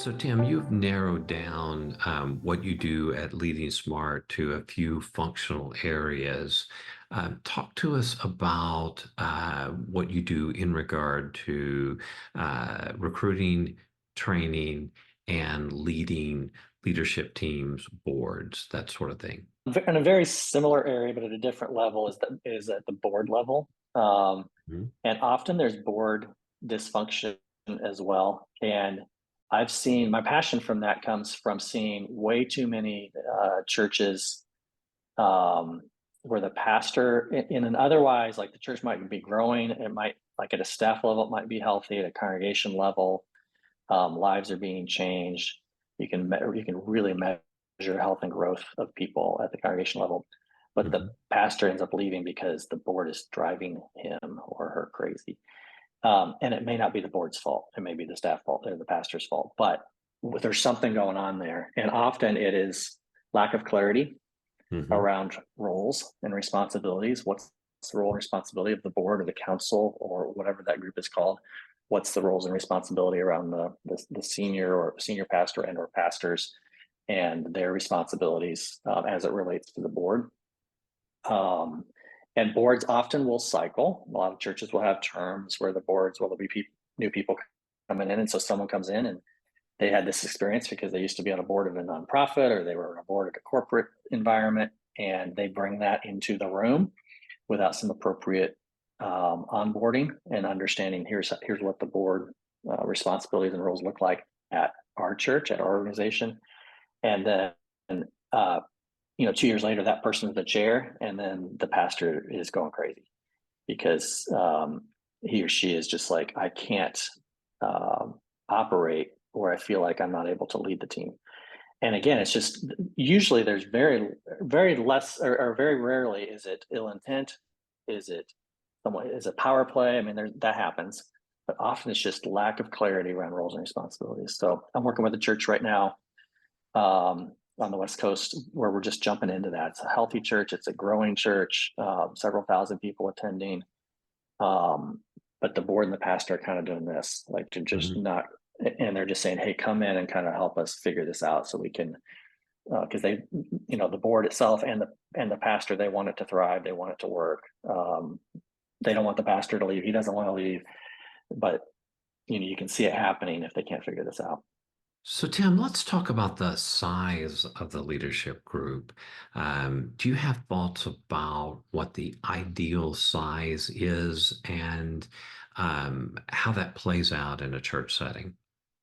So, Tim, you've narrowed down what you do at Leading Smart to a few functional areas. Talk to us about what you do in regard to recruiting, training, and leading leadership teams, boards, that sort of thing. In a very similar area, but at a different level, is at the board level. Mhm. And often there's board dysfunction as well. And I've seen my passion from that comes from seeing way too many churches um, where the pastor, in an otherwise, like the church might be growing, it might, like at a staff level, it might be healthy, at a congregation level, lives are being changed. You can really measure health and growth of people at the congregation level, but the Mhm. pastor ends up leaving because the board is driving him or her crazy. And it may not be the board's fault; it may be the staff fault or the pastor's fault. But there's something going on there, and often it is lack of clarity Mhm. around roles and responsibilities. What's the role and responsibility of the board or the council or whatever that group is called? What's the roles and responsibility around the senior or senior pastor and or pastors and their responsibilities as it relates to the board? Um, and boards often will cycle. A lot of churches will have terms where the boards, will be new people coming in, and so someone comes in and they had this experience because they used to be on a board of a nonprofit or they were on a board of a corporate environment, and they bring that into the room without some appropriate onboarding and understanding. Here's what the board responsibilities and roles look like at our church, at our organization, and then uh, 2 years later that person's the chair, and then the pastor is going crazy because he or she is just like, I can't operate where I feel like I'm not able to lead the team. And again, it's just usually there's very less, or very rarely is it ill intent. Is it is it power play? I mean, that happens, but often it's just lack of clarity around roles and responsibilities. So I'm working with a church right now on the West Coast where we're just jumping into that. It's a healthy church. It's a growing church, several thousand people attending. Um, but the board and the pastor are kind of doing this, like to just Mhm. not, and they're just saying, "Hey, come in and kind of help us figure this out, so we can," because the board itself and the pastor, they want it to thrive, they want it to work. They don't want the pastor to leave; he doesn't want to leave, but you can see it happening if they can't figure this out. So, Tim, let's talk about the size of the leadership group. Do you have thoughts about what the ideal size is and how that plays out in a church setting?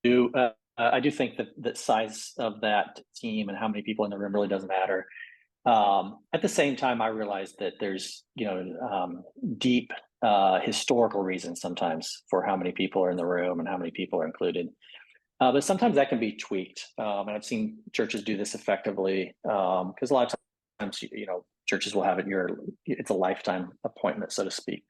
I do think that the size of that team and how many people in the room really doesn't matter. At the same time, I realize that there's deep historical reasons sometimes for how many people are in the room and how many people are included. But sometimes that can be tweaked, and I've seen churches do this effectively because a lot of times, churches will have it's a lifetime appointment, so to speak.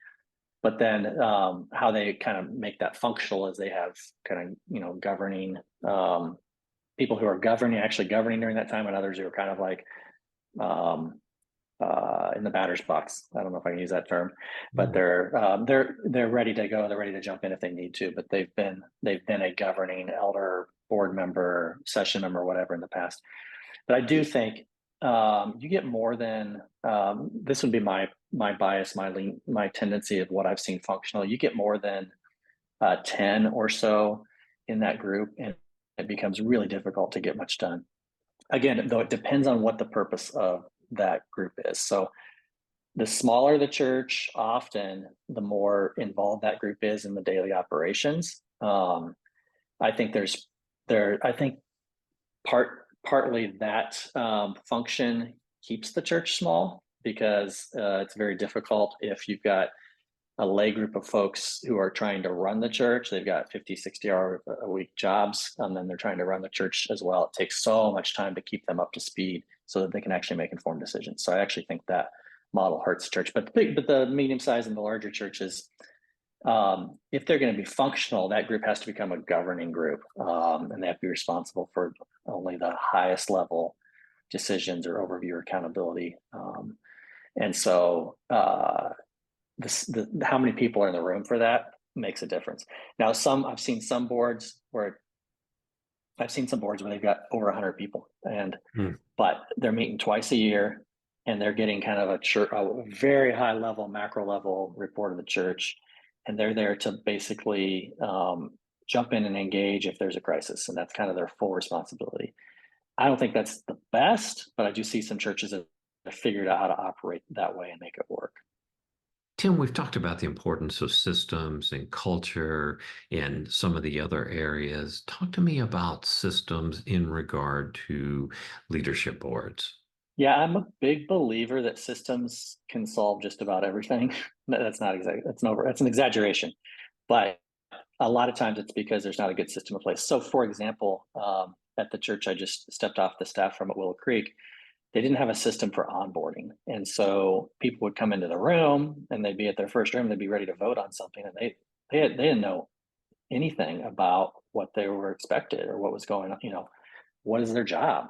But then how they kind of make that functional is they have kind of governing people who are actually governing during that time, and others who are kind of like um, in the batter's box. I don't know if I can use that term, but Mm. they're ready to go. They're ready to jump in if they need to. But they've been a governing elder, board member, session member, whatever in the past. But I do think you get more than this would be my bias, my tendency of what I've seen functional. You get more than 10 or so in that group, and it becomes really difficult to get much done. Again, though, it depends on what the purpose of that group is. So the smaller the church, often the more involved that group is in the daily operations. I think I think partly that function keeps the church small because it's very difficult if you've got a lay group of folks who are trying to run the church. They've got 50, 60 hour a week jobs, and then they're trying to run the church as well. It takes so much time to keep them up to speed so that they can actually make informed decisions. So I actually think that model hurts the church. But the medium size and the larger churches, if they're going to be functional, that group has to become a governing group, and they have to be responsible for only the highest level decisions or overview or accountability. And so how many people are in the room for that makes a difference. Now, I've seen some boards where I've seen some boards where they've got over 100 people, and Mm. but they're meeting twice a year, and they're getting kind of a very high level, macro level report of the church, and they're there to basically jump in and engage if there's a crisis, and that's kind of their full responsibility. I don't think that's the best, but I do see some churches that have figured out how to operate that way and make it work. Tim, we've talked about the importance of systems and culture and some of the other areas. Talk to me about systems in regard to leadership boards. Yeah, I'm a big believer that systems can solve just about everything. That's not exactly that's an exaggeration, but a lot of times it's because there's not a good system in place. So, for example, at the church I just stepped off the staff from at Willow Creek, they didn't have a system for onboarding, and so people would come into the room and they'd be at their first room, they'd be ready to vote on something, and they didn't know anything about what they were expected or what was going on. What is their job?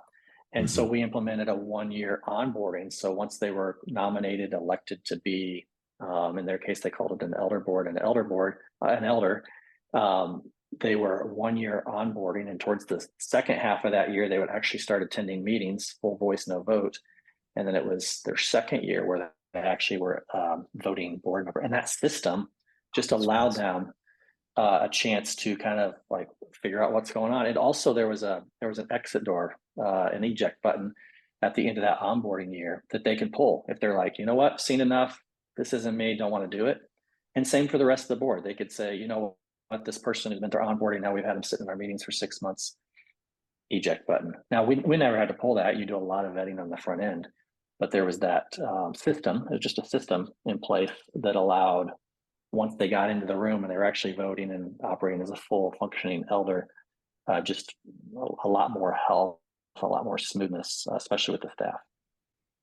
And so Mhm. we implemented a 1 year onboarding. So once they were nominated, elected to be, in their case, they called it an elder. Um, they were 1 year onboarding, and towards the second half of that year, they would actually start attending meetings, full voice, no vote. And then it was their second year where they actually were voting board member, and that system Oh, just that's allowed awesome. them a chance to kind of like figure out what's going on. And also there was an exit door, an eject button at the end of that onboarding year that they can pull if they're like, you know what, seen enough, this isn't me, don't want to do it. And same for the rest of the board. They could say, you know what, this person has been through onboarding. Now we've had them sit in our meetings for 6 months. Eject button. Now we never had to pull that. You do a lot of vetting on the front end, but there was that system. It was just a system in place that allowed, once they got into the room and they were actually voting and operating as a full functioning elder, just a lot more health, a lot more smoothness, especially with the staff.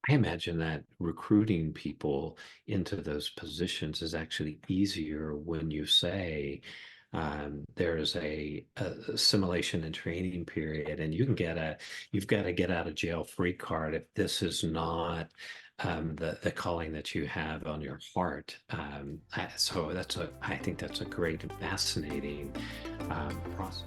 I imagine that recruiting people into those positions is actually easier when you say there's a assimilation and training period, and you've got to get out of jail free card if this is not the calling that you have on your heart. So I think that's a great and fascinating process.